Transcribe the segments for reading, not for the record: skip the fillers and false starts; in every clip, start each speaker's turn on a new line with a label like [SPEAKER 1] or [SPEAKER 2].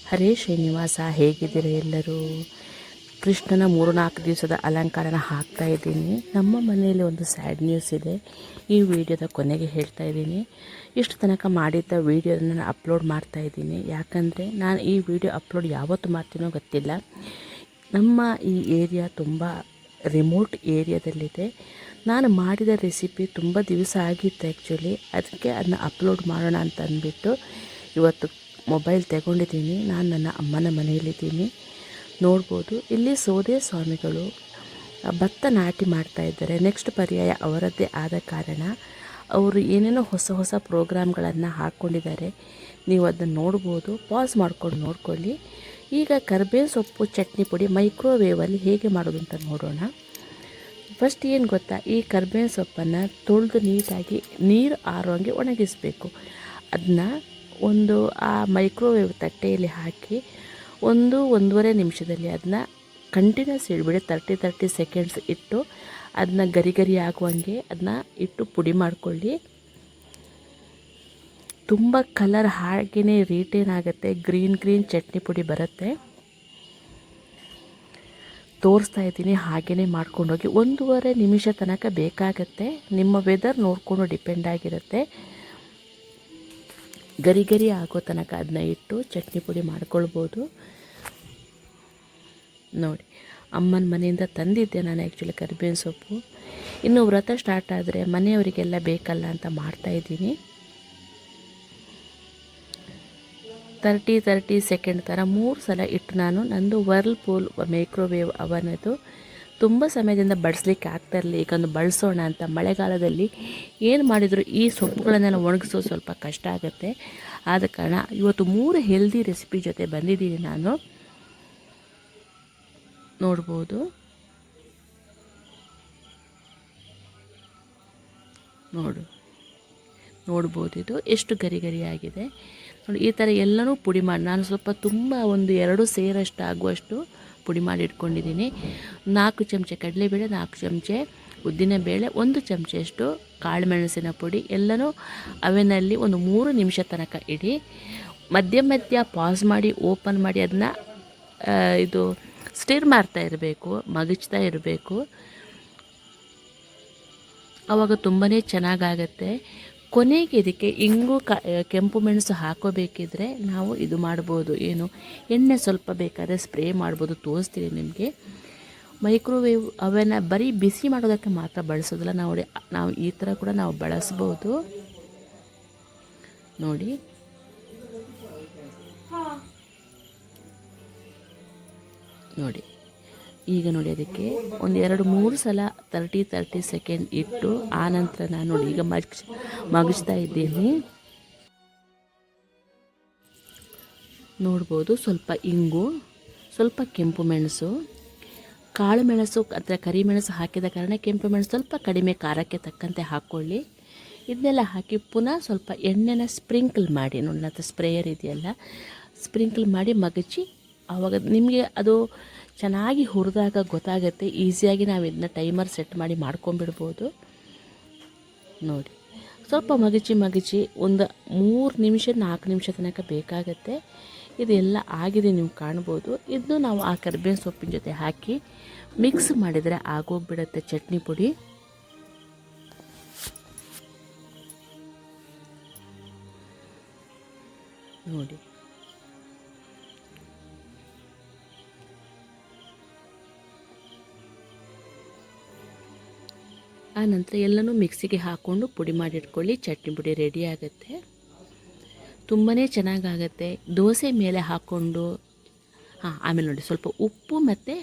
[SPEAKER 1] ಹರೇ ಶ್ರೀನಿವಾಸ, ಹೇಗಿದ್ದೀರಿ ಎಲ್ಲರೂ? ಕೃಷ್ಣನ 3-4 ದಿವಸದ ಅಲಂಕಾರನ ಹಾಕ್ತಾ ಇದ್ದೀನಿ. ನಮ್ಮ ಮನೆಯಲ್ಲಿ ಒಂದು ಸ್ಯಾಡ್ ನ್ಯೂಸ್ ಇದೆ. ಈ ವಿಡಿಯೋದ ಕೊನೆಗೆ ಹೇಳ್ತಾ ಇದ್ದೀನಿ. ಇಷ್ಟು ತನಕ ಮಾಡಿದ್ದ ವಿಡಿಯೋನ ನಾನು ಅಪ್ಲೋಡ್ ಮಾಡ್ತಾ ಇದ್ದೀನಿ. ಯಾಕಂದರೆ ನಾನು ಈ ವಿಡಿಯೋ ಅಪ್ಲೋಡ್ ಯಾವತ್ತು ಮಾಡ್ತೀನೋ ಗೊತ್ತಿಲ್ಲ. ನಮ್ಮ ಈ ಏರಿಯಾ ತುಂಬ ರಿಮೋಟ್ ಏರಿಯಾದಲ್ಲಿದೆ. ನಾನು ಮಾಡಿದ ರೆಸಿಪಿ ತುಂಬ ದಿವಸ ಆಗಿತ್ತು ಆ್ಯಕ್ಚುಲಿ. ಅದಕ್ಕೆ ಅದನ್ನ ಅಪ್ಲೋಡ್ ಮಾಡೋಣ ಅಂತ ಅಂದ್ಬಿಟ್ಟು ಇವತ್ತು ಮೊಬೈಲ್ ತಗೊಂಡಿದ್ದೀನಿ. ನಾನು ನನ್ನ ಅಮ್ಮನ ಮನೆಯಲ್ಲಿದ್ದೀನಿ. ನೋಡ್ಬೋದು, ಇಲ್ಲಿ ಸೋದೆ ಸ್ವಾಮಿಗಳು ಭತ್ತ ನಾಟಿ ಮಾಡ್ತಾ ಇದ್ದಾರೆ. ನೆಕ್ಸ್ಟ್ ಪರ್ಯಾಯ ಅವರದ್ದೇ ಆದ ಕಾರಣ ಅವರು ಏನೇನೋ ಹೊಸ ಹೊಸ ಪ್ರೋಗ್ರಾಮ್ಗಳನ್ನು ಹಾಕ್ಕೊಂಡಿದ್ದಾರೆ. ನೀವು ಅದನ್ನು ನೋಡ್ಬೋದು, ಪಾಸ್ ಮಾಡ್ಕೊಂಡು ನೋಡ್ಕೊಳ್ಳಿ. ಈಗ ಕರಿಬೇವು ಸೊಪ್ಪು ಚಟ್ನಿ ಪುಡಿ ಮೈಕ್ರೋವೇವಲ್ಲಿ ಹೇಗೆ ಮಾಡೋದು ಅಂತ ನೋಡೋಣ. ಫಸ್ಟ್ ಏನು ಗೊತ್ತಾ, ಈ ಕರಿಬೇವಿನ ಸೊಪ್ಪನ್ನು ತೊಳೆದು ನೀಟಾಗಿ ನೀರು ಆರೋಂಗೆ ಒಣಗಿಸಬೇಕು. ಅದನ್ನ ಆ ಮೈಕ್ರೋವೇವ್ ತಟ್ಟೆಯಲ್ಲಿ ಹಾಕಿ 1-1.5 ನಿಮಿಷದಲ್ಲಿ ಅದನ್ನ ಕಂಟಿನ್ಯೂಸ್ ಇಡಬೇಡಿ. 30 ಸೆಕೆಂಡ್ಸ್ ಇಟ್ಟು ಅದನ್ನ ಗರಿ ಗರಿ ಆಗುವಂಗೆ ಅದನ್ನ ಇಟ್ಟು ಪುಡಿ ಮಾಡಿಕೊಳ್ಳಿ. ತುಂಬ ಕಲರ್ ಹಾಗೇ ರಿಟೇನ್ ಆಗುತ್ತೆ, ಗ್ರೀನ್ ಚಟ್ನಿ ಪುಡಿ ಬರುತ್ತೆ. ತೋರಿಸ್ತಾ ಇದ್ದೀನಿ, ಹಾಗೇ ಮಾಡ್ಕೊಂಡೋಗಿ 1.5 ನಿಮಿಷ ತನಕ ಬೇಕಾಗತ್ತೆ. ನಿಮ್ಮ ವೆದರ್ ನೋಡಿಕೊಂಡು ಡಿಪೆಂಡ್ ಆಗಿರುತ್ತೆ. ಗರಿ ಗರಿ ಆಗೋ ತನಕ ಅದನ್ನ ಇಟ್ಟು ಚಟ್ನಿ ಪುಡಿ ಮಾಡ್ಕೊಳ್ಬೋದು. ನೋಡಿ, ಅಮ್ಮನ ಮನೆಯಿಂದ ತಂದಿದ್ದೆ ನಾನು ಆ್ಯಕ್ಚುಲಿ ಕರಿಬೇವಿನ ಸೊಪ್ಪು. ಇನ್ನು ವ್ರತ ಸ್ಟಾರ್ಟ್ ಆದರೆ ಮನೆಯವರಿಗೆಲ್ಲ ಬೇಕಲ್ಲ ಅಂತ ಮಾಡ್ತಾಯಿದ್ದೀನಿ. 30 ಸೆಕೆಂಡ್ ಥರ 3 ಸಲ ಇಟ್ಟು ನಾನು ನಂದು ವರ್ಲ್ಪೂಲ್ ಮೈಕ್ರೋವೇವ್ ಅವನದು ತುಂಬ ಸಮಯದಿಂದ ಬಡಿಸ್ಲಿಕ್ಕೆ ಆಗ್ತಾಯಿರಲಿಲ್ಲ. ಈಗೊಂದು ಬಳಸೋಣ ಅಂತ. ಮಳೆಗಾಲದಲ್ಲಿ ಏನು ಮಾಡಿದರೂ ಈ ಸೊಪ್ಪುಗಳನ್ನೆಲ್ಲ ಒಣಗಿಸೋದು ಸ್ವಲ್ಪ ಕಷ್ಟ ಆಗುತ್ತೆ. ಆದ ಕಾರಣ ಇವತ್ತು 3 ಹೆಲ್ದಿ ರೆಸಿಪಿ ಜೊತೆ ಬಂದಿದ್ದೀನಿ ನಾನು. ನೋಡ್ಬೋದು, ನೋಡ್ಬೋದು ಇದು ಎಷ್ಟು ಗರಿ ಗರಿ ಆಗಿದೆ ನೋಡಿ. ಈ ಥರ ಎಲ್ಲನೂ ಪುಡಿ ಮಾಡಿ ನಾನು ಸ್ವಲ್ಪ ತುಂಬ 1-2 ಸೇರಷ್ಟು ಆಗುವಷ್ಟು ಪುಡಿ ಮಾಡಿ ಇಟ್ಕೊಂಡಿದ್ದೀನಿ. 4 ಚಮಚೆ ಕಡಲೆಬೇಳೆ, 4 ಚಮಚೆ ಉದ್ದಿನಬೇಳೆ, 1 ಚಮಚೆಯಷ್ಟು ಕಾಳುಮೆಣಸಿನ ಪುಡಿ ಎಲ್ಲನೂ ಅವೆನಲ್ಲಿ 3 ನಿಮಿಷ ತನಕ ಇಡಿ. ಮಧ್ಯ ಪಾಸ್ ಮಾಡಿ ಓಪನ್ ಮಾಡಿ ಅದನ್ನ ಸ್ಟಿರ್ ಮಾಡ್ತಾ ಇರಬೇಕು, ಮಗಚ್ತಾ ಇರಬೇಕು. ಆವಾಗ ತುಂಬಾ ಚೆನ್ನಾಗಾಗತ್ತೆ. ಕೊನೆಗೆ ಇದಕ್ಕೆ ಇಂಗು ಕೆಂಪು ಮೆಣಸು ಹಾಕೋಬೇಕಿದ್ರೆ ನಾವು ಇದು ಮಾಡ್ಬೋದು, ಏನು ಎಣ್ಣೆ ಸ್ವಲ್ಪ ಬೇಕಾದರೆ ಸ್ಪ್ರೇ ಮಾಡ್ಬೋದು. ತೋರಿಸ್ತೀನಿ ನಿಮಗೆ. ಮೈಕ್ರೋವೇವ್ ಅವೆನ ಬರೀ ಬಿಸಿ ಮಾಡೋದಕ್ಕೆ ಮಾತ್ರ ಬಳಸೋದಿಲ್ಲ, ನಾವು ಈ ಥರ ಕೂಡ ನಾವು ಬಳಸ್ಬೋದು. ನೋಡಿ, ಈಗ ನೋಡಿ ಅದಕ್ಕೆ 1-2-3 ಸಲ 30 ಸೆಕೆಂಡ್ ಇಟ್ಟು ಆನಂತರ ನಾನು ನೋಡಿ ಈಗ ಮಗಚ್ತಾ ಇದ್ದೀನಿ. ನೋಡ್ಬೋದು, ಸ್ವಲ್ಪ ಇಂಗು, ಸ್ವಲ್ಪ ಕೆಂಪು ಮೆಣಸು, ಕಾಳು ಮೆಣಸು ಅಥವಾ ಕರಿಮೆಣಸು ಹಾಕಿದ ಕಾರಣ ಕೆಂಪು ಮೆಣಸು ಸ್ವಲ್ಪ ಕಡಿಮೆ ಖಾರಕ್ಕೆ ತಕ್ಕಂತೆ ಹಾಕ್ಕೊಳ್ಳಿ. ಇದನ್ನೆಲ್ಲ ಹಾಕಿ ಪುನಃ ಸ್ವಲ್ಪ ಎಣ್ಣೆನ ಸ್ಪ್ರಿಂಕಲ್ ಮಾಡಿ, ನೋಡಿ ನನ್ನ ಸ್ಪ್ರೇಯರ್ ಇದೆಯಲ್ಲ, ಸ್ಪ್ರಿಂಕಲ್ ಮಾಡಿ ಮಗಚಿ. ಆವಾಗ ನಿಮಗೆ ಅದು ಚೆನ್ನಾಗಿ ಹುರಿದಾಗ ಗೊತ್ತಾಗುತ್ತೆ. ಈಸಿಯಾಗಿ ನಾವು ಇದನ್ನ ಟೈಮರ್ ಸೆಟ್ ಮಾಡಿ ಮಾಡ್ಕೊಂಬಿಡ್ಬೋದು. ನೋಡಿ, ಸ್ವಲ್ಪ ಮಗಚಿ 3 ನಿಮಿಷ 4 ನಿಮಿಷ ತನಕ ಬೇಕಾಗತ್ತೆ. ಇದೆಲ್ಲ ಆಗಿದೆ, ನೀವು ಕಾಣ್ಬೋದು. ಇದನ್ನು ನಾವು ಆ ಕರಿಬೇವಿನ ಸೊಪ್ಪಿನ ಜೊತೆ ಹಾಕಿ ಮಿಕ್ಸ್ ಮಾಡಿದರೆ ಆಗೋಗ್ಬಿಡುತ್ತೆ ಚಟ್ನಿ ಪುಡಿ. ನೋಡಿ, ಆ ನಂತರ ಎಲ್ಲನೂ ಮಿಕ್ಸಿಗೆ ಹಾಕ್ಕೊಂಡು ಪುಡಿ ಮಾಡಿಟ್ಕೊಳ್ಳಿ. ಚಟ್ನಿ ಪುಡಿ ರೆಡಿ ಆಗುತ್ತೆ. ತುಂಬಾ ಚೆನ್ನಾಗಾಗತ್ತೆ. ದೋಸೆ ಮೇಲೆ ಹಾಕ್ಕೊಂಡು ಆಮೇಲೆ ನೋಡಿ ಸ್ವಲ್ಪ ಉಪ್ಪು ಮತ್ತು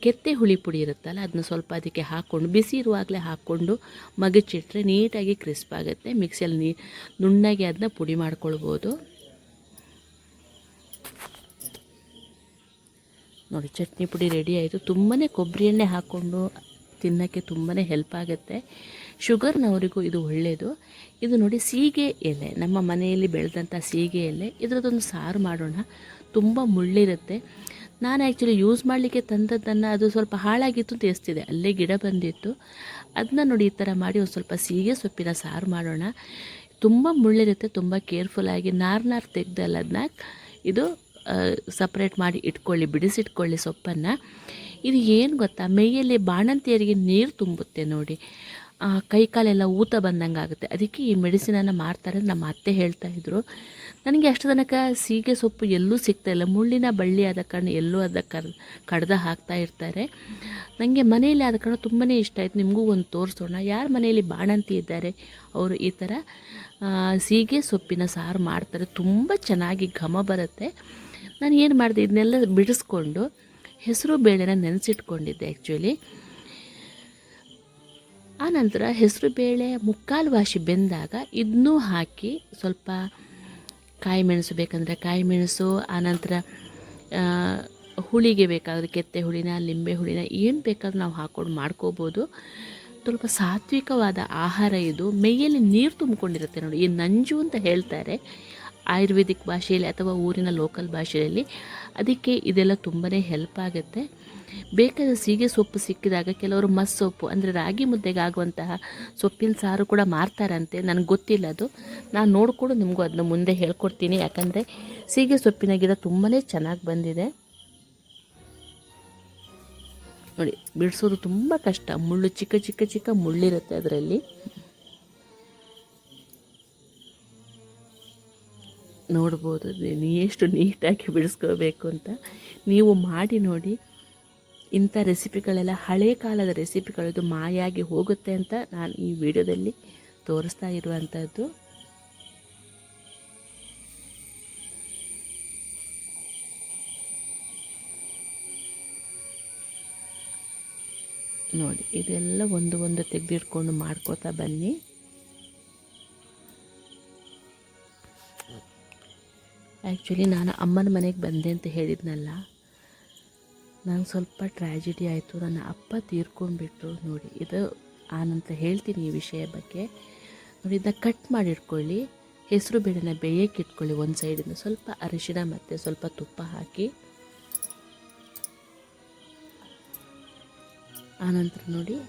[SPEAKER 1] ಕೆತ್ತೆ ಹುಳಿ ಪುಡಿ ಇರುತ್ತಲ್ಲ, ಅದನ್ನ ಸ್ವಲ್ಪ ಅದಕ್ಕೆ ಹಾಕ್ಕೊಂಡು ಬಿಸಿ ಇರುವಾಗಲೇ ಹಾಕ್ಕೊಂಡು ಮಗಚಿಟ್ರೆ ನೀಟಾಗಿ ಕ್ರಿಸ್ಪ್ ಆಗುತ್ತೆ. ಮಿಕ್ಸಿಯಲ್ಲಿ ನುಣ್ಣಗೆ ಅದನ್ನ ಪುಡಿ ಮಾಡ್ಕೊಳ್ಬೋದು. ನೋಡಿ, ಚಟ್ನಿ ಪುಡಿ ರೆಡಿ ಆಯಿತು. ತುಂಬಾ ಕೊಬ್ಬರಿ ಎಣ್ಣೆ ಹಾಕ್ಕೊಂಡು ತಿನ್ನೋಕ್ಕೆ ತುಂಬಾ ಹೆಲ್ಪ್ ಆಗುತ್ತೆ. ಶುಗರ್ನವರಿಗೂ ಇದು ಒಳ್ಳೆಯದು. ಇದು ನೋಡಿ, ಸೀಗೆ ಎಲೆ, ನಮ್ಮ ಮನೆಯಲ್ಲಿ ಬೆಳೆದಂಥ ಸೀಗೆ ಎಲೆ, ಇದರದ್ದೊಂದು ಸಾರು ಮಾಡೋಣ. ತುಂಬ ಮುಳ್ಳಿರುತ್ತೆ. ನಾನು ಆ್ಯಕ್ಚುಲಿ ಯೂಸ್ ಮಾಡಲಿಕ್ಕೆ ತಂದದ್ದನ್ನು ಅದು ಸ್ವಲ್ಪ ಹಾಳಾಗಿತ್ತು ಅಂತ ಎಸ್ತಿದೆ, ಅಲ್ಲೇ ಗಿಡ ಬಂದಿತ್ತು. ಅದನ್ನ ನೋಡಿ ಈ ಥರ ಮಾಡಿ ಒಂದು ಸ್ವಲ್ಪ ಸೀಗೆ ಸೊಪ್ಪಿನ ಸಾರು ಮಾಡೋಣ. ತುಂಬ ಮುಳ್ಳಿರುತ್ತೆ, ತುಂಬ ಕೇರ್ಫುಲ್ಲಾಗಿ ನಾರು ತೆಗ್ದಲ್ಲ ಅದನ್ನ ಇದು ಸಪ್ರೇಟ್ ಮಾಡಿ ಇಟ್ಕೊಳ್ಳಿ, ಬಿಡಿಸಿಟ್ಕೊಳ್ಳಿ ಸೊಪ್ಪನ್ನು. ಇದು ಏನು ಗೊತ್ತಾ, ಮೈಯಲ್ಲಿ ಬಾಣಂತಿಯರಿಗೆ ನೀರು ತುಂಬುತ್ತೆ ನೋಡಿ, ಕೈಕಾಲೆಲ್ಲ ಊತ ಬಂದಂಗೆ ಆಗುತ್ತೆ. ಅದಕ್ಕೆ ಈ ಮೆಡಿಸಿನನ್ನು ಮಾರ್ತಾರೆ ನಮ್ಮ ಅತ್ತೆ ಹೇಳ್ತಾಯಿದ್ರು. ನನಗೆ ಅಷ್ಟು ತನಕ ಸೀಗೆ ಸೊಪ್ಪು ಎಲ್ಲೂ ಸಿಗ್ತಾಯಿಲ್ಲ, ಮುಳ್ಳಿನ ಬಳ್ಳಿ ಆದ ಕಾರಣ ಎಲ್ಲೂ ಅದಕ್ಕೆ ಕಡ್ದು ಹಾಕ್ತಾ ಇರ್ತಾರೆ. ನನಗೆ ಮನೆಯಲ್ಲಿ ಆದ ಕಾರಣ ತುಂಬಾ ಇಷ್ಟ ಆಯಿತು. ನಿಮಗೂ ಒಂದು ತೋರಿಸೋಣ. ಯಾರ ಮನೆಯಲ್ಲಿ ಬಾಣಂತಿ ಇದ್ದಾರೆ ಅವರು ಈ ಥರ ಸೀಗೆ ಸೊಪ್ಪಿನ ಸಾರು ಮಾಡ್ತಾರೆ, ತುಂಬ ಚೆನ್ನಾಗಿ ಘಮ ಬರುತ್ತೆ. ನಾನು ಏನು ಮಾಡಿದೆ, ಇದನ್ನೆಲ್ಲ ಬಿಡಿಸ್ಕೊಂಡು ಹೆಸರು ಬೇಳೆನ ನೆನೆಸಿಟ್ಕೊಂಡಿದ್ದೆ ಆ್ಯಕ್ಚುಲಿ. ಆನಂತರ ಹೆಸರು ಬೇಳೆ ಮುಕ್ಕಾಲು ವಾಸಿ ಬೆಂದಾಗ ಇದನ್ನೂ ಹಾಕಿ ಸ್ವಲ್ಪ ಕಾಯಿ ಮೆಣಸು ಬೇಕಂದರೆ ಕಾಯಿ ಮೆಣಸು, ಆನಂತರ ಹುಳಿಗೆ ಬೇಕಾದರೆ ಕೆತ್ತೆ ಹುಳಿನ, ಲಿಂಬೆ ಹುಳಿನ, ಏನು ಬೇಕಾದ್ರೂ ನಾವು ಹಾಕ್ಕೊಂಡು ಮಾಡ್ಕೋಬೋದು. ಸ್ವಲ್ಪ ಸಾತ್ವಿಕವಾದ ಆಹಾರ ಇದು. ಮೈಯಲ್ಲಿ ನೀರು ತುಂಬಿಕೊಂಡಿರುತ್ತೆ ನೋಡಿ, ಈ ನಂಜು ಅಂತ ಹೇಳ್ತಾರೆ ಆಯುರ್ವೇದಿಕ್ ಭಾಷೆಯಲ್ಲಿ ಅಥವಾ ಊರಿನ ಲೋಕಲ್ ಭಾಷೆಯಲ್ಲಿ. ಅದಕ್ಕೆ ಇದೆಲ್ಲ ತುಂಬಾ ಹೆಲ್ಪ್ ಆಗುತ್ತೆ. ಬೇಕಾದ ಸೀಗೆ ಸೊಪ್ಪು ಸಿಕ್ಕಿದಾಗ ಕೆಲವರು ಮಸ್ಸೊಪ್ಪು ಅಂದರೆ ರಾಗಿ ಮುದ್ದೆಗೆ ಆಗುವಂತಹ ಸೊಪ್ಪಿನ ಸಾರು ಕೂಡ ಮಾರ್ತಾರಂತೆ. ನನಗೆ ಗೊತ್ತಿಲ್ಲ ಅದು, ನಾನು ನೋಡಿಕೊಂಡು ನಿಮಗೂ ಅದನ್ನ ಮುಂದೆ ಹೇಳ್ಕೊಡ್ತೀನಿ. ಯಾಕಂದರೆ ಸೀಗೆ ಸೊಪ್ಪಿನ ಗಿಡ ತುಂಬಾ ಚೆನ್ನಾಗಿ ಬಂದಿದೆ ನೋಡಿ. ಬಿಡಿಸೋದು ತುಂಬ ಕಷ್ಟ, ಮುಳ್ಳು ಚಿಕ್ಕ ಚಿಕ್ಕ ಚಿಕ್ಕ ಮುಳ್ಳಿರುತ್ತೆ ಅದರಲ್ಲಿ. ನೋಡ್ಬೋದು ಎಷ್ಟು ನೀಟಾಗಿ ಬಿಡಿಸ್ಕೋಬೇಕು ಅಂತ. ನೀವು ಮಾಡಿ ನೋಡಿ. ಇಂಥ ರೆಸಿಪಿಗಳೆಲ್ಲ ಹಳೆ ಕಾಲದ ರೆಸಿಪಿಗಳು, ಇದು ಮಾಯಾಗಿ ಹೋಗುತ್ತೆ ಅಂತ ನಾನು ಈ ವಿಡಿಯೋದಲ್ಲಿ ತೋರಿಸ್ತಾ ಇರುವಂಥದ್ದು. ನೋಡಿ, ಇದೆಲ್ಲ ಒಂದು ಒಂದು ತೆಗೆದಿಟ್ಕೊಂಡು ಮಾಡ್ಕೋತಾ ಬನ್ನಿ. ಆ್ಯಕ್ಚುಲಿ ನಾನು ಅಮ್ಮನ ಮನೆಗೆ ಬಂದೆ ಅಂತ ಹೇಳಿದ್ನಲ್ಲ, ನಂಗೆ ಸ್ವಲ್ಪ ಟ್ರ್ಯಾಜಿಡಿ ಆಯಿತು. ನನ್ನ ಅಪ್ಪ ತೀರ್ಕೊಂಡ್ಬಿಟ್ರು ನೋಡಿ. ಇದು ಆನಂತರ ಹೇಳ್ತೀನಿ ಈ ವಿಷಯ ಬಗ್ಗೆ. ನೋಡಿ, ಇದನ್ನ ಕಟ್ ಮಾಡಿಟ್ಕೊಳ್ಳಿ. ಹೆಸರು ಬೇಳೆನ ಬೇಯಕ್ಕೆ ಇಟ್ಕೊಳ್ಳಿ. ಒಂದು ಸೈಡಿಂದ ಸ್ವಲ್ಪ ಅರಿಶಿಣ ಮತ್ತು ಸ್ವಲ್ಪ ತುಪ್ಪ ಹಾಕಿ. ಆನಂತರ ನೋಡಿ,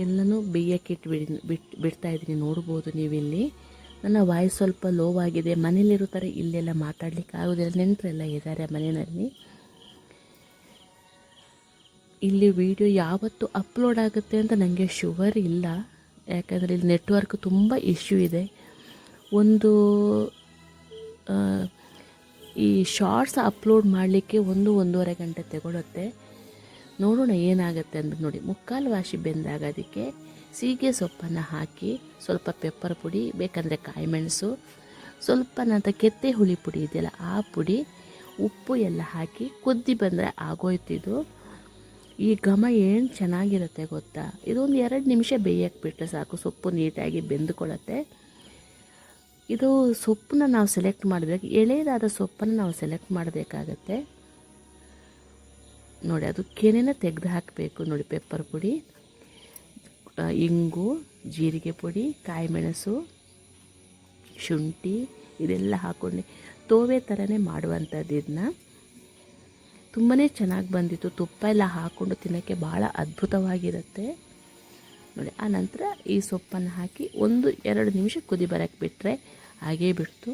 [SPEAKER 1] ಎಲ್ಲನೂ ಬೇಯಕ್ಕೆ ಬಿಡ್ತಾ ಇದ್ದೀನಿ. ನೋಡ್ಬೋದು ನೀವಿಲ್ಲಿ. ನನ್ನ ವಾಯ್ಸ್ ಸ್ವಲ್ಪ ಲೋ ಆಗಿದೆ. ಮನೇಲಿರುತ್ತಾರೆ, ಇಲ್ಲೆಲ್ಲ ಮಾತಾಡ್ಲಿಕ್ಕೆ ಆಗೋದಿಲ್ಲ, ನೆಂಟರೆಲ್ಲ ಇದ್ದಾರೆ ಮನೆಯಲ್ಲಿ. ಇಲ್ಲಿ ವಿಡಿಯೋ ಯಾವತ್ತು ಅಪ್ಲೋಡ್ ಆಗುತ್ತೆ ಅಂತ ನನಗೆ ಶುವರ್ ಇಲ್ಲ, ಯಾಕಂದರೆ ಇಲ್ಲಿ ನೆಟ್ವರ್ಕ್ ತುಂಬ ಇಶ್ಯೂ ಇದೆ. ಈ ಶಾರ್ಟ್ಸ್ ಅಪ್ಲೋಡ್ ಮಾಡಲಿಕ್ಕೆ 1-1.5 ಗಂಟೆ ತಗೊಳುತ್ತೆ. ನೋಡೋಣ ಏನಾಗುತ್ತೆ ಅಂದ್ಬಿಟ್ಟು. ನೋಡಿ, ಮುಕ್ಕಾಲು ವಾಸಿ ಬೆಂದಾಗ ಅದಕ್ಕೆ ಸೀಗೆ ಸೊಪ್ಪನ್ನು ಹಾಕಿ, ಸ್ವಲ್ಪ ಪೆಪ್ಪರ್ ಪುಡಿ, ಬೇಕಂದರೆ ಕಾಯಿ ಮೆಣಸು, ಸ್ವಲ್ಪ ನಂತರ ಕೆತ್ತೆ ಹುಳಿ ಪುಡಿ ಇದೆಯಲ್ಲ ಆ ಪುಡಿ, ಉಪ್ಪು ಎಲ್ಲ ಹಾಕಿ ಕುದ್ದಿ ಬಂದರೆ ಆಗೋಯ್ತಿದ್ದು. ಈ ಘಮ ಏನು ಚೆನ್ನಾಗಿರುತ್ತೆ ಗೊತ್ತಾ. ಇದೊಂದು 2 ನಿಮಿಷ ಬೇಯಕ್ಕೆ ಬಿಟ್ಟರೆ ಸಾಕು, ಸೊಪ್ಪು ನೀಟಾಗಿ ಬೆಂದುಕೊಳ್ಳುತ್ತೆ. ಇದು ಸೊಪ್ಪನ್ನ ನಾವು ಸೆಲೆಕ್ಟ್ ಮಾಡಬೇಕು, ಎಳೆದಾದ ಸೊಪ್ಪನ್ನು ನಾವು ಸೆಲೆಕ್ಟ್ ಮಾಡಬೇಕಾಗತ್ತೆ ನೋಡಿ. ಅದು ಕೆನೆನ ತೆಗೆದು ಹಾಕಬೇಕು ನೋಡಿ. ಪೆಪ್ಪರ್ ಪುಡಿ, ಇಂಗು, ಜೀರಿಗೆ ಪುಡಿ, ಕಾಯಿ ಮೆಣಸು, ಶುಂಠಿ ಇದೆಲ್ಲ ಹಾಕ್ಕೊಂಡು ತೋವೆ ಥರನೇ ಮಾಡುವಂಥದ್ದು. ಇದನ್ನ ತುಂಬಾ ಚೆನ್ನಾಗಿ ಬಂದಿತ್ತು. ತುಪ್ಪ ಎಲ್ಲ ಹಾಕ್ಕೊಂಡು ತಿನ್ನೋಕ್ಕೆ ಭಾಳ ಅದ್ಭುತವಾಗಿರುತ್ತೆ ನೋಡಿ. ಆ ನಂತರ ಈ ಸೊಪ್ಪನ್ನು ಹಾಕಿ 1-2 ನಿಮಿಷ ಕುದಿ ಬರೋಕ್ಕೆ ಬಿಟ್ಟರೆ ಹಾಗೇ ಬಿಡ್ತು.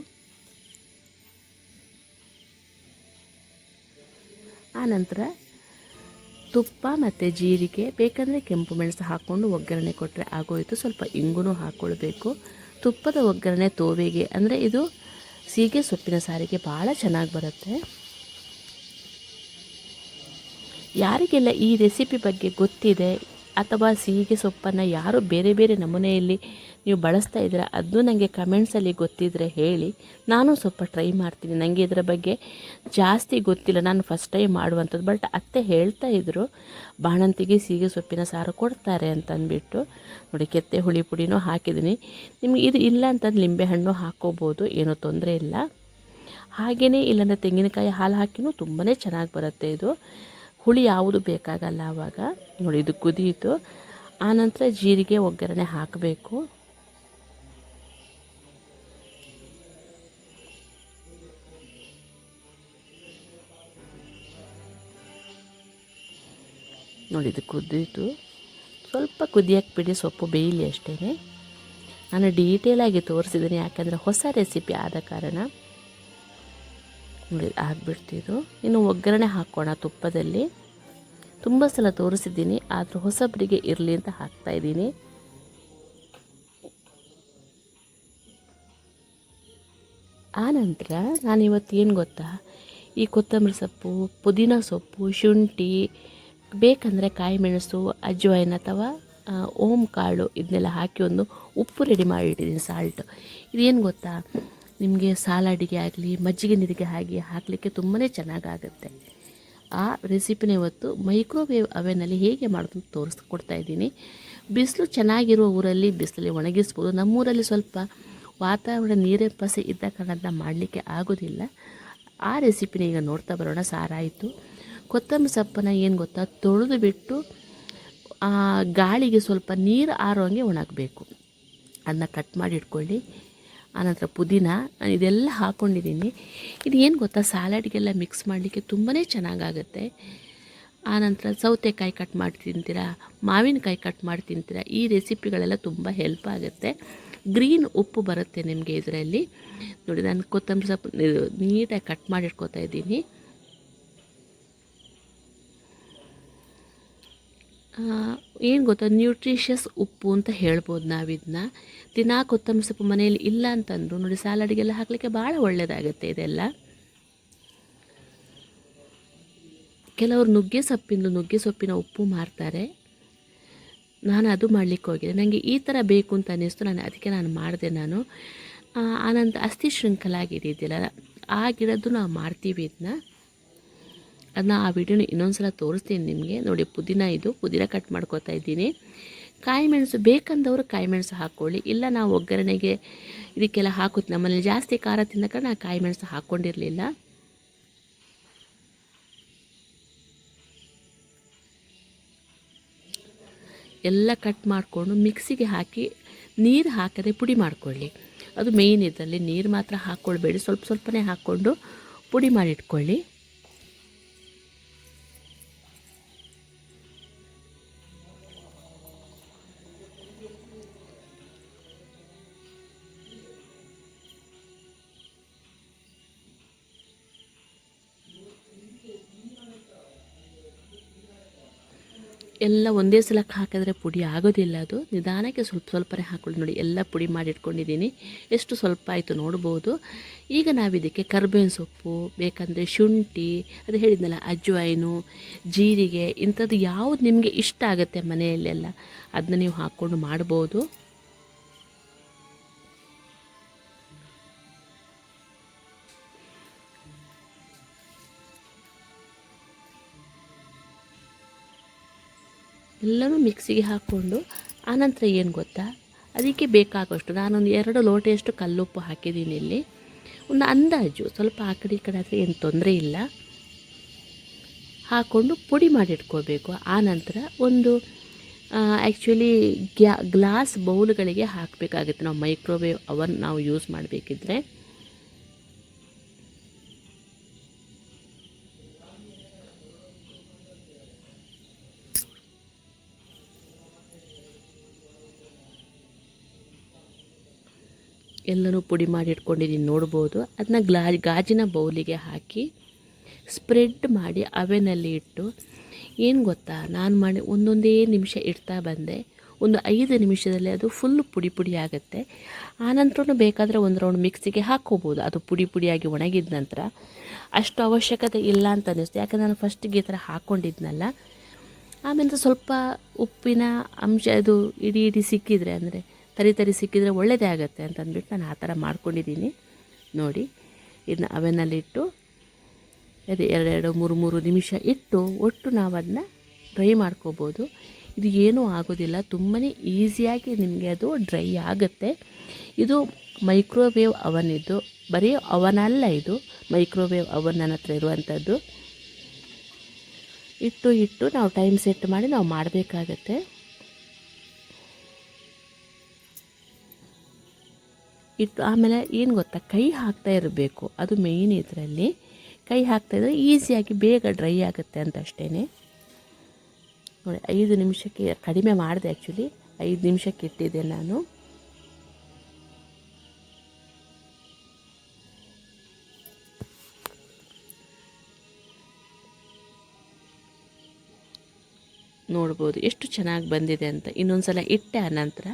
[SPEAKER 1] ಆನಂತರ ತುಪ್ಪ ಮತ್ತು ಜೀರಿಗೆ, ಬೇಕಂದರೆ ಕೆಂಪು ಮೆಣಸು ಹಾಕ್ಕೊಂಡು ಒಗ್ಗರಣೆ ಕೊಟ್ಟರೆ ಆಗೋಯಿತು. ಸ್ವಲ್ಪ ಇಂಗುನೂ ಹಾಕ್ಕೊಳ್ಬೇಕು. ತುಪ್ಪದ ಒಗ್ಗರಣೆ ತೋವೆಗೆ ಅಂದರೆ ಇದು ಸೀಗೆ ಸೊಪ್ಪಿನ ಸಾರಿಗೆ ಭಾಳ ಚೆನ್ನಾಗಿ ಬರುತ್ತೆ. ಯಾರಿಗೆಲ್ಲ ಈ ರೆಸಿಪಿ ಬಗ್ಗೆ ಗೊತ್ತಿದೆ ಅಥವಾ ಸೀಗೆ ಸೊಪ್ಪನ್ನು ಯಾರು ಬೇರೆ ಬೇರೆ ನಮೂನೆಯಲ್ಲಿ ನೀವು ಬಳಸ್ತಾ ಇದ್ದೀರಾ, ಅದು ನನಗೆ ಕಮೆಂಟ್ಸಲ್ಲಿ ಗೊತ್ತಿದ್ದರೆ ಹೇಳಿ. ನಾನು ಸ್ವಲ್ಪ ಟ್ರೈ ಮಾಡ್ತೀನಿ. ನನಗೆ ಇದರ ಬಗ್ಗೆ ಜಾಸ್ತಿ ಗೊತ್ತಿಲ್ಲ, ನಾನು ಫಸ್ಟ್ ಟೈಮ್ ಮಾಡುವಂಥದ್ದು. ಬಟ್ ಅತ್ತೆ ಹೇಳ್ತಾ ಇದ್ದರು ಬಾಣಂತಿಗೆ ಸೀಗೆ ಸೊಪ್ಪಿನ ಸಾರು ಕೊಡ್ತಾರೆ ಅಂತಂದ್ಬಿಟ್ಟು. ನೋಡಿ, ಕೆತ್ತೆ ಹುಳಿ ಪುಡಿನೂ ಹಾಕಿದ್ದೀನಿ. ನಿಮಗೆ ಇದು ಇಲ್ಲ ಅಂತಂದು ಲಿಂಬೆಹಣ್ಣು ಹಾಕ್ಕೋಬೋದು, ಏನೂ ತೊಂದರೆ ಇಲ್ಲ. ಹಾಗೆಯೇ ಇಲ್ಲಾಂದರೆ ತೆಂಗಿನಕಾಯಿ ಹಾಲು ಹಾಕಿನೂ ತುಂಬಾ ಚೆನ್ನಾಗಿ ಬರುತ್ತೆ. ಇದು ಹುಳಿ ಯಾವುದು ಬೇಕಾಗಲ್ಲ ಆವಾಗ. ನೋಡಿ, ಇದು ಕುದಿಯಿತು. ಆನಂತರ ಜೀರಿಗೆ ಒಗ್ಗರಣೆ ಹಾಕಬೇಕು. ನೋಡಿ, ಇದು ಕುದೀತು. ಸ್ವಲ್ಪ ಕುದಿಯಕ್ಕೆ ಬಿಡಿ, ಸೊಪ್ಪು ಬೇಯಲಿ ಅಷ್ಟೇ. ನಾನು ಡೀಟೇಲಾಗಿ ತೋರಿಸಿದ್ದೀನಿ, ಯಾಕಂದರೆ ಹೊಸ ರೆಸಿಪಿ ಆದ ಕಾರಣ. ನೋಡಿ ಆಗಿಬಿಡ್ತಿದ್ದು. ಇನ್ನು ಒಗ್ಗರಣೆ ಹಾಕೋಣ ತುಪ್ಪದಲ್ಲಿ. ತುಂಬ ಸಲ ತೋರಿಸಿದ್ದೀನಿ, ಆದರೂ ಹೊಸಬರಿಗೆ ಇರಲಿ ಅಂತ ಹಾಕ್ತಾಯಿದ್ದೀನಿ. ಆನಂತರ ನಾನಿವತ್ತು ಏನು ಗೊತ್ತಾ, ಈ ಕೊತ್ತಂಬರಿ ಸೊಪ್ಪು, ಪುದೀನ ಸೊಪ್ಪು, ಶುಂಠಿ, ಬೇಕಂದರೆ ಕಾಯಿ ಮೆಣಸು, ಅಜ್ವೈನ್ ಅಥವಾ ಓಂ ಕಾಳು ಇದನ್ನೆಲ್ಲ ಹಾಕಿ ಒಂದು ಉಪ್ಪು ರೆಡಿ ಮಾಡಿಟ್ಟಿದ್ದೀನಿ, ಸಾಲ್ಟ್. ಇದೇನು ಗೊತ್ತಾ, ನಿಮಗೆ ಸಲಾಡಿಗೆ ಆಗಲಿ ಮಜ್ಜಿಗೆ ನೀರಿಗೆ ಹಾಕಲಿಕ್ಕೆ ತುಂಬಾ ಚೆನ್ನಾಗಾಗುತ್ತೆ. ಆ ರೆಸಿಪಿನ ಇವತ್ತು ಮೈಕ್ರೋವೇವ್ ಅವೆನಲ್ಲಿ ಹೇಗೆ ಮಾಡೋದು ತೋರಿಸ್ಕೊಡ್ತಾ ಇದ್ದೀನಿ. ಬಿಸಿಲು ಚೆನ್ನಾಗಿರುವ ಊರಲ್ಲಿ ಬಿಸಿಲಲ್ಲಿ ಒಣಗಿಸ್ಬೋದು. ನಮ್ಮೂರಲ್ಲಿ ಸ್ವಲ್ಪ ವಾತಾವರಣ ನೀರಿನ ಪಸೆ ಇದ್ದ ಕಾರಣ ಮಾಡಲಿಕ್ಕೆ ಆಗೋದಿಲ್ಲ. ಆ ರೆಸಿಪಿನ ಈಗ ನೋಡ್ತಾ ಬರೋಣ. ಸಾರಾಯಿತು. ಕೊತ್ತಂಬರಿ ಸೊಪ್ಪನ್ನು ಏನು ಗೊತ್ತಾ, ತೊಳೆದು ಬಿಟ್ಟು ಗಾಳಿಗೆ ಸ್ವಲ್ಪ ನೀರು ಆರೋಂಗೆ ಒಣಗಬೇಕು. ಅದನ್ನ ಕಟ್ ಮಾಡಿ ಇಟ್ಕೊಳ್ಳಿ. ಆನಂತರ ಪುದೀನ ಇದೆಲ್ಲ ಹಾಕ್ಕೊಂಡಿದ್ದೀನಿ. ಇದು ಏನು ಗೊತ್ತಾ, ಸಲಾಡ್ಗೆಲ್ಲ ಮಿಕ್ಸ್ ಮಾಡಲಿಕ್ಕೆ ತುಂಬಾ ಚೆನ್ನಾಗಾಗುತ್ತೆ. ಆನಂತರ ಸೌತೆಕಾಯಿ ಕಟ್ ಮಾಡಿ ತಿಂತೀರಾ, ಮಾವಿನಕಾಯಿ ಕಟ್ ಮಾಡಿ ತಿಂತೀರಾ, ಈ ರೆಸಿಪಿಗಳೆಲ್ಲ ತುಂಬ ಹೆಲ್ಪ್ ಆಗುತ್ತೆ. ಗ್ರೀನ್ ಉಪ್ಪು ಬರುತ್ತೆ ನಿಮಗೆ ಇದರಲ್ಲಿ. ನೋಡಿ, ನಾನು ಕೊತ್ತಂಬರಿ ಸೊಪ್ಪು ನೀಟಾಗಿ ಕಟ್ ಮಾಡಿ ಇಟ್ಕೊತಾ ಇದ್ದೀನಿ. ಏನು ಗೊತ್ತಾ, ನ್ಯೂಟ್ರಿಷಿಯಸ್ ಉಪ್ಪು ಅಂತ ಹೇಳ್ಬೋದು ನಾವಿದನ್ನ. ದಿನಾ ಕೊತ್ತಂಬರಿ ಸೊಪ್ಪು ಮನೆಯಲ್ಲಿ ಇಲ್ಲ ಅಂತಂದು ನೋಡಿ, ಸಲಾಡಿಗೆಲ್ಲ ಹಾಕಲಿಕ್ಕೆ ಭಾಳ ಒಳ್ಳೆಯದಾಗುತ್ತೆ ಇದೆಲ್ಲ. ಕೆಲವರು ನುಗ್ಗೆ ಸೊಪ್ಪಿನ ಉಪ್ಪು ಮಾರ್ತಾರೆ. ನಾನು ಅದು ಮಾಡಲಿಕ್ಕೆ ಹೋಗಿದ್ದೆ. ನನಗೆ ಈ ಥರ ಬೇಕು ಅಂತ ಅನ್ನಿಸ್ತು, ಅದಕ್ಕೆ ಮಾಡಿದೆ ನಾನು. ಆನಂತರ ಅಸ್ಥಿ ಶೃಂಖಲ ಗಿಡ ಆ ಗಿಡದ್ದು ನಾವು ಮಾಡ್ತೀವಿ ಇದನ್ನ. ಅದನ್ನ ಆ ವಿಡಿಯೋನ ಇನ್ನೊಂದು ಸಲ ತೋರಿಸ್ತೀನಿ ನಿಮಗೆ. ನೋಡಿ, ಪುದೀನ ಕಟ್ ಮಾಡ್ಕೊತಾ ಇದ್ದೀನಿ. ಕಾಯಿ ಮೆಣಸು ಬೇಕಂದವರು ಕಾಯಿ ಮೆಣಸು ಹಾಕ್ಕೊಳ್ಳಿ. ಇಲ್ಲ, ನಾವು ಒಗ್ಗರಣೆಗೆ ಇದಕ್ಕೆಲ್ಲ ಹಾಕುತ್ತೆ. ನಮ್ಮಲ್ಲಿ ಜಾಸ್ತಿ ಖಾರ ತಿಂದ ಕಾರಣ ನಾನು ಕಾಯಿ ಮೆಣಸು ಹಾಕ್ಕೊಂಡಿರಲಿಲ್ಲ. ಎಲ್ಲ ಕಟ್ ಮಾಡಿಕೊಂಡು ಮಿಕ್ಸಿಗೆ ಹಾಕಿ ನೀರು ಹಾಕದೆ ಪುಡಿ ಮಾಡಿಕೊಳ್ಳಿ. ಅದು ಮೇಯ್ನ್. ಇದರಲ್ಲಿ ನೀರು ಮಾತ್ರ ಹಾಕ್ಕೊಳ್ಬೇಡಿ, ಸ್ವಲ್ಪನೇ ಹಾಕ್ಕೊಂಡು ಪುಡಿ ಮಾಡಿಟ್ಕೊಳ್ಳಿ. ಎಲ್ಲ ಒಂದೇ ಸಲಕ್ಕೆ ಹಾಕಿದ್ರೆ ಪುಡಿ ಆಗೋದಿಲ್ಲ. ಅದು ನಿಧಾನಕ್ಕೆ ಸ್ವಲ್ಪನೇ ಹಾಕ್ಕೊಳ್ಳಿ. ನೋಡಿ, ಎಲ್ಲ ಪುಡಿ ಮಾಡಿ ಇಟ್ಕೊಂಡಿದ್ದೀನಿ. ಎಷ್ಟು ಸ್ವಲ್ಪ ಆಯಿತು ನೋಡ್ಬೋದು. ಈಗ ನಾವಿದಕ್ಕೆ ಕರ್ಬೇವಿನ ಸೊಪ್ಪು, ಬೇಕಂದರೆ ಶುಂಠಿ, ಅದು ಹೇಳಿದ್ನಲ್ಲ ಅಜ್ವೈನು, ಜೀರಿಗೆ, ಇಂಥದ್ದು ಯಾವುದು ನಿಮಗೆ ಇಷ್ಟ ಆಗುತ್ತೆ ಮನೆಯಲ್ಲೆಲ್ಲ ಅದನ್ನ ನೀವು ಹಾಕ್ಕೊಂಡು ಮಾಡ್ಬೋದು. ಎಲ್ಲನೂ ಮಿಕ್ಸಿಗೆ ಹಾಕ್ಕೊಂಡು ಆನಂತರ ಏನು ಗೊತ್ತಾ, ಅದಕ್ಕೆ ಬೇಕಾಗುವಷ್ಟು ನಾನೊಂದು 2 ಲೋಟೆಯಷ್ಟು ಕಲ್ಲುಪ್ಪು ಹಾಕಿದ್ದೀನಿ ಇಲ್ಲಿ. ಒಂದು ಅಂದಾಜು, ಸ್ವಲ್ಪ ಆ ಕಡೆ ಈ ಕಡೆ ಆದರೆ ಏನು ತೊಂದರೆ ಇಲ್ಲ. ಹಾಕ್ಕೊಂಡು ಪುಡಿ ಮಾಡಿಟ್ಕೋಬೇಕು. ಆನಂತರ ಒಂದು ಆ್ಯಕ್ಚುಲಿ ಗ್ಲಾಸ್ ಬೌಲ್ಗಳಿಗೆ ಹಾಕಬೇಕಾಗುತ್ತೆ ನಾವು ಮೈಕ್ರೋವೇವ್ ಅವನ್ ನಾವು ಯೂಸ್ ಮಾಡಬೇಕಿದ್ರೆ. ಎಲ್ಲನೂ ಪುಡಿ ಮಾಡಿ ಇಟ್ಕೊಂಡಿದ್ದೀನಿ ನೋಡ್ಬೋದು. ಅದನ್ನ ಗಾಜಿನ ಬೌಲಿಗೆ ಹಾಕಿ ಸ್ಪ್ರೆಡ್ ಮಾಡಿ ಅವೆನಲ್ಲಿ ಇಟ್ಟು, ಏನು ಗೊತ್ತಾ, ನಾನು ಮಾಡಿ ಒಂದೊಂದೇ ನಿಮಿಷ ಇಡ್ತಾ ಬಂದೆ. ಒಂದು 5 ನಿಮಿಷದಲ್ಲಿ ಅದು ಫುಲ್ ಪುಡಿ ಆಗುತ್ತೆ. ಆನಂತರ ಬೇಕಾದರೆ ಒಂದು ರೌಂಡ್ ಮಿಕ್ಸಿಗೆ ಹಾಕ್ಕೋಬೋದು. ಅದು ಪುಡಿಯಾಗಿ ಒಣಗಿದ ನಂತರ ಅಷ್ಟು ಅವಶ್ಯಕತೆ ಇಲ್ಲ ಅಂತ ಅನ್ನಿಸ್ತು. ಯಾಕಂದರೆ ನಾನು ಫಸ್ಟಿಗೆ ಈ ಥರ ಹಾಕ್ಕೊಂಡಿದ್ನಲ್ಲ. ಆಮೇಲೆ ಸ್ವಲ್ಪ ಉಪ್ಪಿನ ಅಂಶ ಇದು ಇಡೀ ಸಿಕ್ಕಿದರೆ, ಅಂದರೆ ತರಿ ಸಿಕ್ಕಿದರೆ ಒಳ್ಳೆಯದೇ ಆಗುತ್ತೆ ಅಂತ ಅಂದ್ಬಿಟ್ಟು ನಾನು ಆ ಥರ ಮಾಡ್ಕೊಂಡಿದ್ದೀನಿ. ನೋಡಿ, ಇದನ್ನ ಅವೆನಲ್ಲಿಟ್ಟು ಅದು 2-3 ನಿಮಿಷ ಇಟ್ಟು ಒಟ್ಟು ನಾವು ಅದನ್ನ ಡ್ರೈ ಮಾಡ್ಕೋಬೋದು. ಇದು ಏನೂ ಆಗೋದಿಲ್ಲ, ತುಂಬಾ ಈಸಿಯಾಗಿ ನಿಮಗೆ ಅದು ಡ್ರೈ ಆಗುತ್ತೆ. ಇದು ಮೈಕ್ರೋವೇವ್ ಅವನ್, ಇದು ಬರೀ ಅವನಲ್ಲ, ಇದು ಮೈಕ್ರೋವೇವ್ ಅವನ್ ನನ್ನ ಹತ್ರ ಇರುವಂಥದ್ದು. ಇಟ್ಟು ನಾವು ಟೈಮ್ ಸೆಟ್ ಮಾಡಿ ನಾವು ಮಾಡಬೇಕಾಗತ್ತೆ. ಆಮೇಲೆ ಏನು ಗೊತ್ತಾ, ಕೈ ಹಾಕ್ತಾ ಇರಬೇಕು, ಅದು ಮೇಯ್ನ್. ಇದರಲ್ಲಿ ಕೈ ಹಾಕ್ತಾಯಿದ್ರೆ ಈಸಿಯಾಗಿ ಬೇಗ ಡ್ರೈ ಆಗುತ್ತೆ ಅಂತ ಅಷ್ಟೇ. ನೋಡಿ, 5 ನಿಮಿಷಕ್ಕೆ ಕಡಿಮೆ ಮಾಡಿದೆ. ಆ್ಯಕ್ಚುಲಿ 5 ನಿಮಿಷಕ್ಕೆ ಇಟ್ಟಿದ್ದೆ ನಾನು. ನೋಡ್ಬೋದು ಎಷ್ಟು ಚೆನ್ನಾಗಿ ಬಂದಿದೆ ಅಂತ. ಇನ್ನೊಂದು ಸಲ ಇಟ್ಟೆ ಆನಂತರ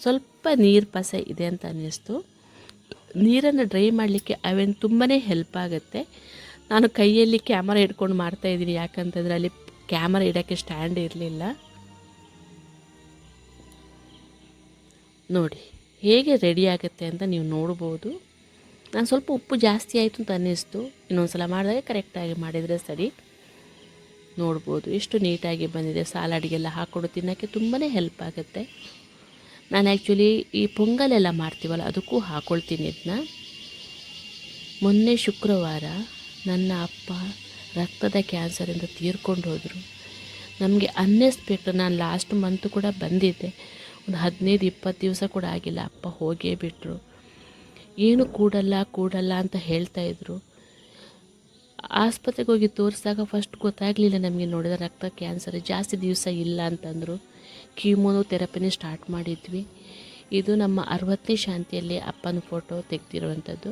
[SPEAKER 1] ಸ್ವಲ್ಪ ನೀರು ಪಸ ಇದೆ ಅಂತ ಅನ್ನಿಸ್ತು. ನೀರನ್ನು ಡ್ರೈ ಮಾಡಲಿಕ್ಕೆ ಅವೇನು ತುಂಬಾ ಹೆಲ್ಪ್ ಆಗುತ್ತೆ. ನಾನು ಕೈಯಲ್ಲಿ ಕ್ಯಾಮರಾ ಹಿಡ್ಕೊಂಡು ಮಾಡ್ತಾಯಿದ್ದೀನಿ, ಯಾಕಂತಂದರೆ ಅಲ್ಲಿ ಕ್ಯಾಮರಾ ಇಡೋಕ್ಕೆ ಸ್ಟ್ಯಾಂಡ್ ಇರಲಿಲ್ಲ. ನೋಡಿ ಹೇಗೆ ರೆಡಿ ಆಗುತ್ತೆ ಅಂತ ನೀವು ನೋಡ್ಬೋದು. ನಾನು ಸ್ವಲ್ಪ ಉಪ್ಪು ಜಾಸ್ತಿ ಆಯಿತು ಅಂತ ಅನ್ನಿಸ್ತು, ಇನ್ನೊಂದು ಸಲ ಮಾಡಿದಾಗ ಕರೆಕ್ಟಾಗಿ ಮಾಡಿದರೆ ಸರಿ. ನೋಡ್ಬೋದು ಎಷ್ಟು ನೀಟಾಗಿ ಬಂದಿದೆ. ಸಲಾಡ್ಗೆಲ್ಲ ಹಾಕ್ಕೊಂಡು ತಿನ್ನೋಕ್ಕೆ ತುಂಬಾ ಹೆಲ್ಪ್ ಆಗುತ್ತೆ. ನಾನು ಆ್ಯಕ್ಚುಲಿ ಈ ಪೊಂಗಲೆಲ್ಲ ಮಾಡ್ತೀವಲ್ಲ ಅದಕ್ಕೂ ಹಾಕ್ಕೊಳ್ತೀನಿ ಇದನ್ನ. ಮೊನ್ನೆ ಶುಕ್ರವಾರ ನನ್ನ ಅಪ್ಪ ರಕ್ತದ ಕ್ಯಾನ್ಸರಿಂದ ತೀರ್ಕೊಂಡು ಹೋದರು. ನಮಗೆ ಅನ್ನಿಸ್ಬಿಟ್ಟು, ನಾನು ಲಾಸ್ಟ್ ಮಂತು ಕೂಡ ಬಂದಿದ್ದೆ, ಒಂದು 15-20 ದಿವಸ ಕೂಡ ಆಗಿಲ್ಲ, ಅಪ್ಪ ಹೋಗೇ ಬಿಟ್ಟರು. ಏನು ಕೂಡಲ್ಲ ಅಂತ ಹೇಳ್ತಾಯಿದ್ರು. ಆಸ್ಪತ್ರೆಗೆ ಹೋಗಿ ತೋರಿಸಿದಾಗ ಫಸ್ಟ್ ಗೊತ್ತಾಗಲಿಲ್ಲ ನಮಗೆ, ನೋಡಿದ ರಕ್ತ ಕ್ಯಾನ್ಸರ್ ಜಾಸ್ತಿ ದಿವಸ ಇಲ್ಲ ಅಂತಂದರು. ಕೀಮೋಥೆರಪಿನೇ ಸ್ಟಾರ್ಟ್ ಮಾಡಿದ್ವಿ. ಇದು ನಮ್ಮ 60ನೇ ಶಾಂತಿಯಲ್ಲಿ ಅಪ್ಪನ ಫೋಟೋ ತೆಗೆದಿರುವಂಥದ್ದು.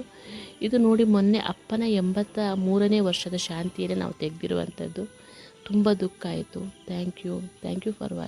[SPEAKER 1] ಇದು ನೋಡಿ ಮೊನ್ನೆ ಅಪ್ಪನ 83ನೇ ವರ್ಷದ ಶಾಂತಿಯಲ್ಲಿ ನಾವು ತೆಗೆದಿರುವಂಥದ್ದು. ತುಂಬ ದುಃಖ ಆಯಿತು. Thank you for watching.